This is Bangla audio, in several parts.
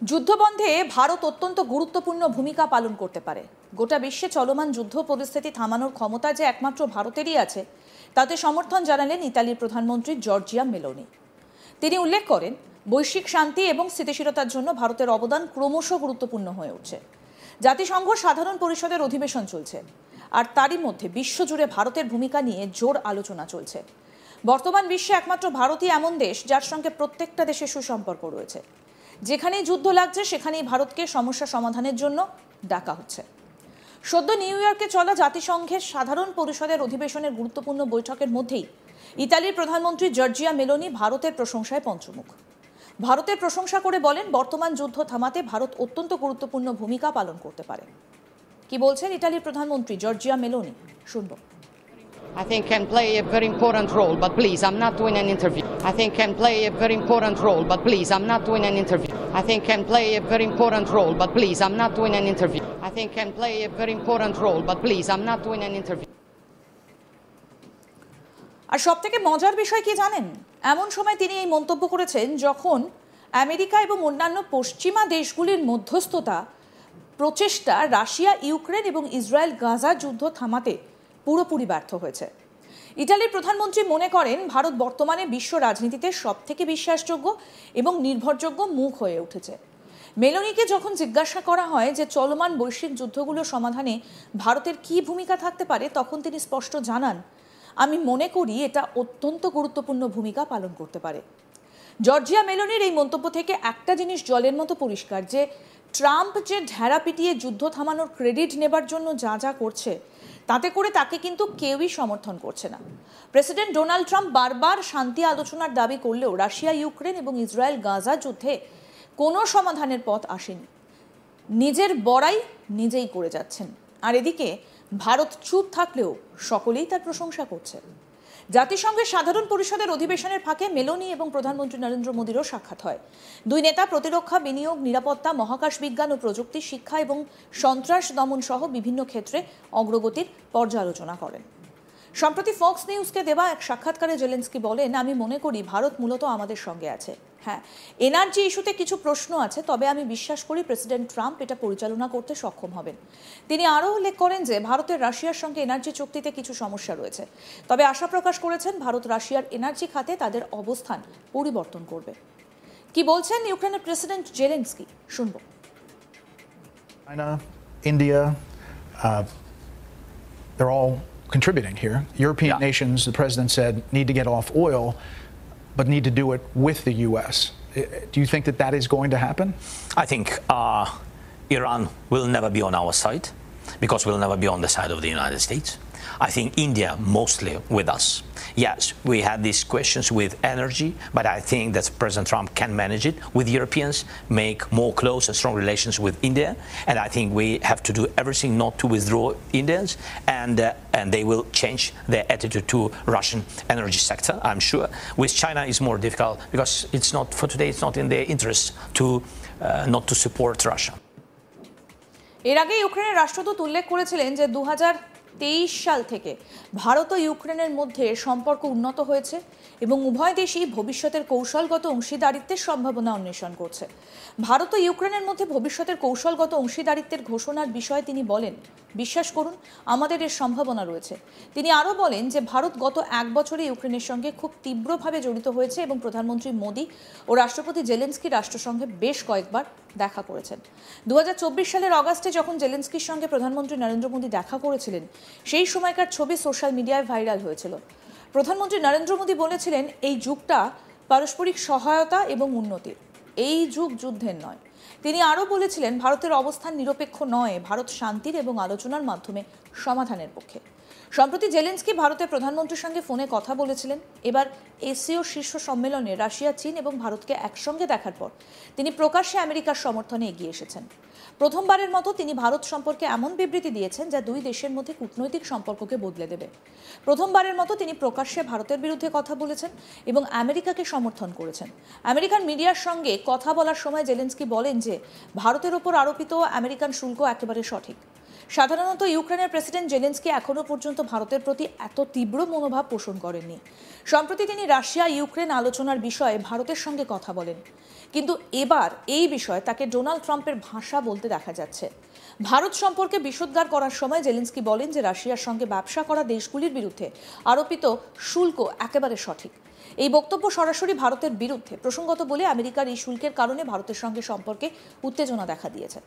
যুদ্ধবন্ধে ভারত অত্যন্ত গুরুত্বপূর্ণ ভূমিকা পালন করতে পারে। গোটা বিশ্বে চলমান যুদ্ধ পরিস্থিতি থামানোর ক্ষমতা যে একমাত্র ভারতেরই আছে, তাতে সমর্থন জানালেন ইতালির প্রধানমন্ত্রী জর্জিয়া মেলোনি। তিনি উল্লেখ করেন, বৈশ্বিক শান্তি এবং স্থিতিশীলতার জন্য ভারতের অবদান ক্রমশ গুরুত্বপূর্ণ হয়ে উঠছে। জাতিসংঘ সাধারণ পরিষদের অধিবেশন চলছে, আর তারই মধ্যে বিশ্বজুড়ে ভারতের ভূমিকা নিয়ে জোর আলোচনা চলছে। বর্তমান বিশ্বে একমাত্র ভারতই এমন দেশ যার সঙ্গে প্রত্যেকটা দেশের সুসম্পর্ক রয়েছে। যেখানেই যুদ্ধ লাগছে সেখানেই ভারতকে সমস্যা সমাধানের জন্য ডাকা হচ্ছে। সদ্য নিউ ইয়র্কে চলা জাতিসংঘের সাধারণ পরিষদের অধিবেশনের গুরুত্বপূর্ণ বৈঠকের মধ্যেই ইতালির প্রধানমন্ত্রী জর্জিয়া মেলোনি ভারতের প্রশংসায় পঞ্চমুখ। ভারতের প্রশংসা করে বলেন, বর্তমান যুদ্ধ থামাতে ভারত অত্যন্ত গুরুত্বপূর্ণ ভূমিকা পালন করতে পারে। কি বলছেন ইতালির প্রধানমন্ত্রী জর্জিয়া মেলোনি, শুনব। I think can play a very important role, but please, I'm not doing an interview. I think can play a very important role, but please, I'm not doing an interview. I think can play a very important role, but please, I'm not doing an interview. I think can play a very important role, but please, I'm not doing an interview. আর সবথেকে মজার বিষয় কি জানেন? এমন সময় তিনি এই মন্তব্য করেছেন যখন আমেরিকা এবং অন্যান্য পশ্চিমা দেশগুলির মধ্যস্থতা প্রচেষ্টা রাশিয়া, ইউক্রেন এবং ইসরায়েল গাজা যুদ্ধ থামাতে পুরোপুরি ব্যর্থ হয়েছে। ইতালির প্রধানমন্ত্রী মনে করেন, ভারত বর্তমানে বিশ্ব রাজনীতিতে সবথেকে বিশ্বাসযোগ্য এবং নির্ভরযোগ্য মুখ হয়ে উঠেছে। মেলোনিকে যখন জিজ্ঞাসা করা হয় যে চলমান বৈশ্বিক যুদ্ধগুলো সমাধানে ভারতের কী ভূমিকা থাকতে পারে, তখন তিনি স্পষ্ট জানান, আমি মনে করি এটা অত্যন্ত গুরুত্বপূর্ণ ভূমিকা পালন করতে পারে। জর্জিয়া মেলোনির এই মন্তব্য থেকে একটা জিনিস জলের মতো পরিষ্কার, যে ট্রাম্প যে ঢেড়া পিটিয়ে যুদ্ধ থামানোর ক্রেডিট নেবার জন্য যা যা করছে, তাতে করে তাকে কিন্তু কেউই সমর্থন করছে না। প্রেসিডেন্ট ডোনাল্ড ট্রাম্প বারবার শান্তি আলোচনার দাবি করলেও রাশিয়া, ইউক্রেন এবং ইসরায়েল গাজা যুদ্ধে কোনো সমাধানের পথ আসেনি। নিজের বড়াই নিজেই করে যাচ্ছেন। আর এদিকে ভারত চুপ থাকলেও সকলেই তার প্রশংসা করছে। জাতিসংঘের সাধারণ পরিষদের অধিবেশনের ফাঁকে মেলোনি এবং প্রধানমন্ত্রী নরেন্দ্র মোদীরও সাক্ষাৎ হয়। দুই নেতা প্রতিরক্ষা, বিনিয়োগ, নিরাপত্তা, মহাকাশ বিজ্ঞান ও প্রযুক্তি, শিক্ষা এবং সন্ত্রাস দমন সহ বিভিন্ন ক্ষেত্রে অগ্রগতির পর্যালোচনা করেন। সম্প্রতি ফক্স নিউজকে দেওয়া এক সাক্ষাৎকারে জেলেনস্কি বলেন, আমি মনে করি ভারত মূলত আমাদের সঙ্গে আছে। হ্যাঁ, এনার্জি ইস্যুতে কিছু প্রশ্ন আছে, তবে আমি বিশ্বাস করি প্রেসিডেন্ট ট্রাম্প এটা পরিচালনা করতে সক্ষম হবেন। তিনি আরও উল্লেখ করেন যে ভারতের রাশিয়ার সঙ্গে এনার্জি চুক্তিতে কিছু সমস্যা রয়েছে, তবে আশা প্রকাশ করেছেন ভারত রাশিয়ার এনার্জি খাতে তাদের অবস্থান পরিবর্তন করবে। কি বলছেন ইউক্রেনের প্রেসিডেন্ট জেলেনস্কি, শুনব। China, India, they're all contributing here. European nations, the president said, need to get off oil, but need to do it with the U.S. Do you think that that is going to happen? I think Iran will never be on our side because we'll never be on the side of the United States. I think India mostly with us. Yes, we had these questions with energy, but I think that President Trump can manage it with Europeans, make more close and strong relations with India, and I think we have to do everything not to withdraw Indians, and they will change their attitude to Russian energy sector, I'm sure. With China it's more difficult because it's not, for today, it's not in their interest to not to support Russia. এর আগে ইউক্রেনের রাষ্ট্রদূত উল্লেখ করেছিলেন যে 2023 সাল থেকে ভারত ও ইউক্রেনের মধ্যে সম্পর্ক উন্নত হয়েছে এবং উভয় দেশই ভবিষ্যতের কৌশলগত অংশীদারিত্বের সম্ভাবনা অন্বেষণ করছে। ভারত ও ইউক্রেনের মধ্যে ভবিষ্যতের কৌশলগত অংশীদারিত্বের ঘোষণার বিষয়ে তিনি বলেন, বিশ্বাস করুন আমাদের এর সম্ভাবনা রয়েছে। তিনি আরও বলেন যে ভারত গত এক বছরে ইউক্রেনের সঙ্গে খুব তীব্রভাবে জড়িত হয়েছে এবং প্রধানমন্ত্রী মোদী ও রাষ্ট্রপতি জেলেনস্কি রাষ্ট্রসংঘে বেশ কয়েকবার দেখা করেছেন। 2024 সালের অগাস্টে যখন জেলেনস্কির সঙ্গে প্রধানমন্ত্রী নরেন্দ্র মোদী দেখা করেছিলেন, সেই সময়কার ছবি সোশ্যাল মিডিয়ায় ভাইরাল হয়েছিল। প্রধানমন্ত্রী নরেন্দ্র মোদী বলেছিলেন, এই যুগটা পারস্পরিক সহায়তা এবং উন্নতির, এই যুগ যুদ্ধের নয়। তিনি আরও বলেছিলেন, ভারতের অবস্থান নিরপেক্ষ নয়, ভারত শান্তির এবং আলোচনার মাধ্যমে সমাধানের পক্ষে। সম্প্রতি জেলেনস্কি ভারতের প্রধানমন্ত্রীর সঙ্গে ফোনে কথা বলেছিলেন। এবার এসিও শীর্ষ সম্মেলনে রাশিয়া, চীন এবং ভারতকে একসঙ্গে দেখার পর তিনি প্রকাশ্যে আমেরিকার সমর্থনে এগিয়ে এসেছেন। প্রথমবারের মতো তিনি ভারত সম্পর্কে এমন বিবৃতি দিয়েছেন যা দুই দেশের মধ্যে কূটনৈতিক সম্পর্ককে বদলে দেবে। প্রথমবারের মতো তিনি প্রকাশ্যে ভারতের বিরুদ্ধে কথা বলেছেন এবং আমেরিকাকে সমর্থন করেছেন। আমেরিকান মিডিয়ার সঙ্গে কথা বলার সময় জেলেনস্কি বলেন যে ভারতের ওপর আরোপিত আমেরিকান শুল্ক একেবারে সঠিক। সাধারণত ইউক্রেনের প্রেসিডেন্ট জেলেনস্কি এখনো পর্যন্ত ভারতের প্রতি এত তীব্র মনোভাব পোষণ করেননি। সম্প্রতি তিনি রাশিয়া ইউক্রেন আলোচনার বিষয়ে ভারতের সঙ্গে কথা বলেন, কিন্তু এবার এই বিষয়ে তাকে ডোনাল্ড ট্রাম্পের ভাষা বলতে দেখা যাচ্ছে। ভারত সম্পর্কে বিষোদ্গার করার সময় জেলেনস্কি বলেন যে রাশিয়ার সঙ্গে ব্যবসা করা দেশগুলির বিরুদ্ধে আরোপিত শুল্ক একেবারে সঠিক। এই বক্তব্য সরাসরি ভারতের বিরুদ্ধে, প্রসঙ্গত বলে আমেরিকার এই শুল্কের কারণে ভারতের সঙ্গে সম্পর্কে উত্তেজনা দেখা দিয়েছে।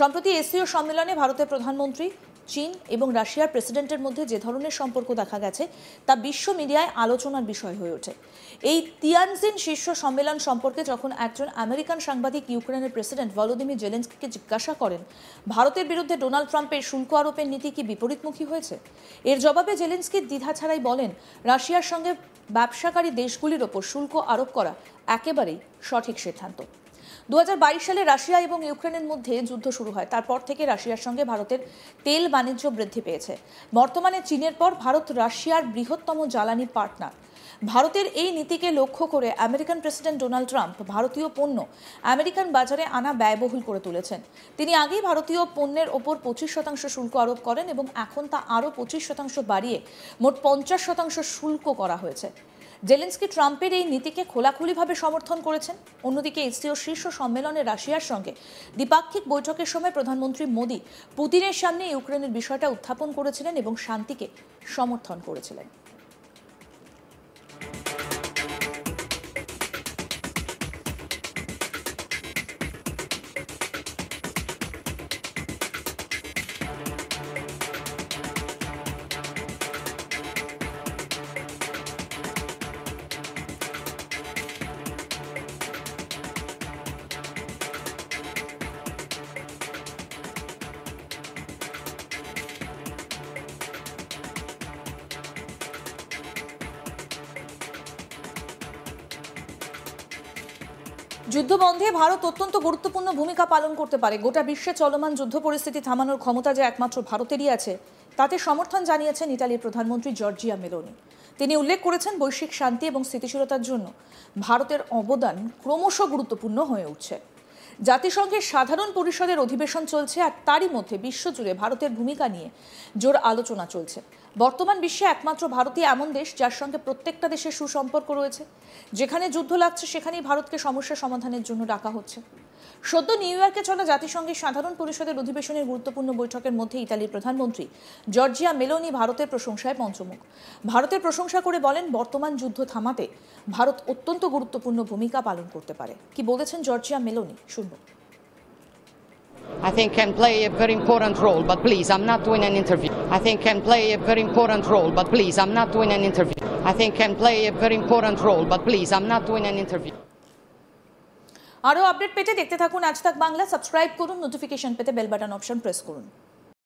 সম্প্রতি এসসিও সম্মেলনে ভারতের প্রধানমন্ত্রী, চীন এবং রাশিয়ার প্রেসিডেন্টের মধ্যে যে ধরনের সম্পর্ক দেখা গেছে তা বিশ্ব মিডিয়ায় আলোচনার বিষয় হয়ে ওঠে। এই তিয়ানজিন শীর্ষ সম্মেলন সম্পর্কে যখন একজন আমেরিকান সাংবাদিক ইউক্রেনের প্রেসিডেন্ট ভলোদিমির জেলেনস্কিকে জিজ্ঞাসা করেন ভারতের বিরুদ্ধে ডোনাল্ড ট্রাম্পের শুল্ক আরোপের নীতি কি বিপরীতমুখী হয়েছে, এর জবাবে জেলেনস্কি দ্বিধা ছাড়াই বলেন রাশিয়ার সঙ্গে ব্যবসাকারী দেশগুলির ওপর শুল্ক আরোপ করা একেবারেই সঠিক সিদ্ধান্ত। 2022 সালে রাশিয়া এবং ইউক্রেনের মধ্যে যুদ্ধ শুরু হয়। তারপর থেকে রাশিয়ার সঙ্গে ভারতের তেল বাণিজ্য বৃদ্ধি পেয়েছে। বর্তমানে চীনের পর ভারত রাশিয়ার বৃহত্তম জ্বালানি পার্টনার। ভারতের এই নীতিকে লক্ষ্য করে আমেরিকান প্রেসিডেন্ট ডোনাল্ড ট্রাম্প ভারতীয় পণ্য আমেরিকান বাজারে আনা ব্যয়বহুল করে তুলেছেন। তিনি আগেই ভারতীয় পণ্যের ওপর 25% শুল্ক আরোপ করেন এবং এখন তা আরও 25% বাড়িয়ে মোট 50% শুল্ক করা হয়েছে। জেলেনস্কি ট্রাম্পের এই নীতিকে খোলাখুলিভাবে সমর্থন করেছেন। অন্যদিকে এসসিও শীর্ষ সম্মেলনে রাশিয়ার সঙ্গে দ্বিপাক্ষিক বৈঠকের সময় প্রধানমন্ত্রী মোদি পুতিনের সামনে ইউক্রেনের বিষয়টা উত্থাপন করেছিলেন এবং শান্তিকে সমর্থন করেছিলেন। যুদ্ধ বন্ধে ভারত অত্যন্ত গুরুত্বপূর্ণ ভূমিকা পালন করতে পারে। গোটা বিশ্বে চলমান যুদ্ধ পরিস্থিতি থামানোর ক্ষমতা যে একমাত্র ভারতেরই আছে, তাতে সমর্থন জানিয়েছেন ইতালির প্রধানমন্ত্রী জর্জিয়া মেলোনি। তিনি উল্লেখ করেছেন বৈশ্বিক শান্তি এবং স্থিতিশীলতার জন্য ভারতের অবদান ক্রমশ গুরুত্বপূর্ণ হয়ে উঠছে। জাতিসংঘের সাধারণ পরিষদের অধিবেশন চলছে আর তারই মধ্যে বিশ্বজুড়ে ভারতের ভূমিকা নিয়ে জোর আলোচনা চলছে। বর্তমান বিশ্বে একমাত্র ভারতই এমন দেশ যার সঙ্গে প্রত্যেকটা দেশের সুসম্পর্ক রয়েছে। যেখানে যুদ্ধ লাগছে সেখানেই ভারতকে সমস্যা সমাধানের জন্য ডাকা হচ্ছে। সদ্য নিউ ইয়র্কে চলা জাতিসংঘের সাধারণ পরিষদের অধিবেশনের গুরুত্বপূর্ণ বৈঠকের মধ্যে ইতালির প্রধানমন্ত্রী জর্জিয়া মেলোনি ভারতের প্রশংসায় পঞ্চমুখ। ভারতের প্রশংসা করে বলেন বর্তমান যুদ্ধ থামাতে ভারত অত্যন্ত গুরুত্বপূর্ণ ভূমিকা পালন করতে পারে। কি বলেছেন জর্জিয়া মেলোনি, শুনব। I think can play a very important role, but please, I'm not doing an interview. I think can play a very important role, but please, I'm not doing an interview. I think can play a very important role, but please, I'm not doing an interview. আরও আপডেট পেতে দেখতে থাকুন আজ তাক বাংলা। সাবস্ক্রাইব করুন, নোটিফিকেশন পেতে বেল বাটন অপশন প্রেস করুন।